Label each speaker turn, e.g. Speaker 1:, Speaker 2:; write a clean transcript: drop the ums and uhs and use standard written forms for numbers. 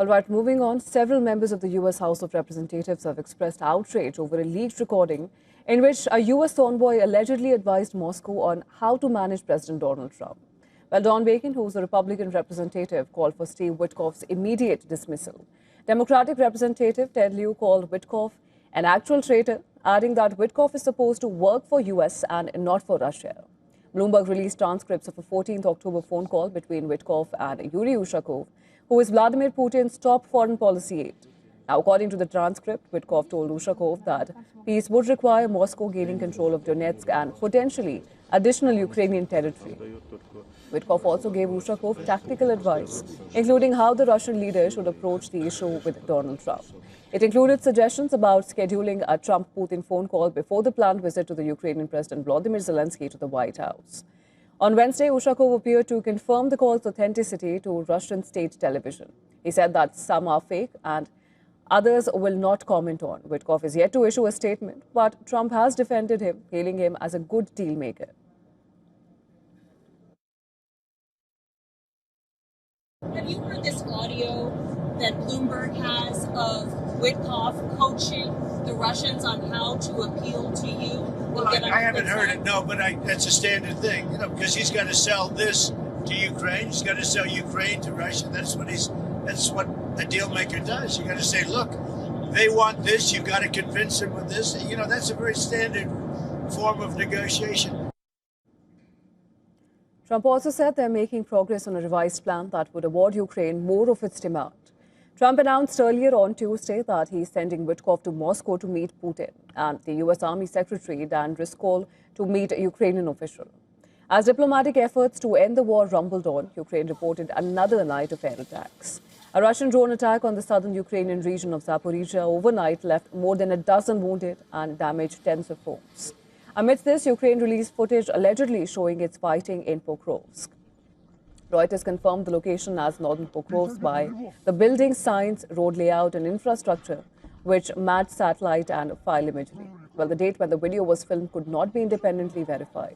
Speaker 1: All right, moving on, several members of the U.S. House of Representatives have expressed outrage over a leaked recording in which a U.S. envoy allegedly advised Moscow on how to manage President Donald Trump. Well, Don Bacon, who is a Republican representative, called for Steve Witkoff's immediate dismissal. Democratic Representative Ted Lieu called Witkoff an actual traitor, adding that Witkoff is supposed to work for U.S. and not for Russia. Bloomberg released transcripts of a 14th October phone call between Witkoff and Yuri Ushakov, who is Vladimir Putin's top foreign policy aide. Now, according to the transcript, Witkoff told Ushakov that peace would require Moscow gaining control of Donetsk and potentially additional Ukrainian territory. Witkoff also gave Ushakov tactical advice, including how the Russian leader should approach the issue with Donald Trump. It included suggestions about scheduling a Trump-Putin phone call before the planned visit to the Ukrainian President Volodymyr Zelensky to the White House. On Wednesday, Ushakov appeared to confirm the call's authenticity to Russian state television. He said that some are fake and others will not comment on. Witkoff is yet to issue a statement, but Trump has defended him, hailing him as a good deal maker.
Speaker 2: Have you heard this audio that Bloomberg has of Witkoff coaching the Russians on how to appeal to you?
Speaker 3: Well, I haven't heard it, no, but that's a standard thing, because he's got to sell this to Ukraine. He's got to sell Ukraine to Russia. That's what a deal maker does. You got to say, look, they want this. You got to convince them with this. That's a very standard form of negotiation.
Speaker 1: Trump also said they're making progress on a revised plan that would award Ukraine more of its demand. Trump announced earlier on Tuesday that he's sending Witkoff to Moscow to meet Putin and the U.S. Army Secretary Dan Driscoll to meet a Ukrainian official. As diplomatic efforts to end the war rumbled on, Ukraine reported another night of air attacks. A Russian drone attack on the southern Ukrainian region of Zaporizhia overnight left more than a dozen wounded and damaged tens of homes. Amidst this, Ukraine released footage allegedly showing its fighting in Pokrovsk. Reuters confirmed the location as northern Pokrovsk by the building, signs, road layout and infrastructure, which matched satellite and file imagery. Well, the date when the video was filmed could not be independently verified.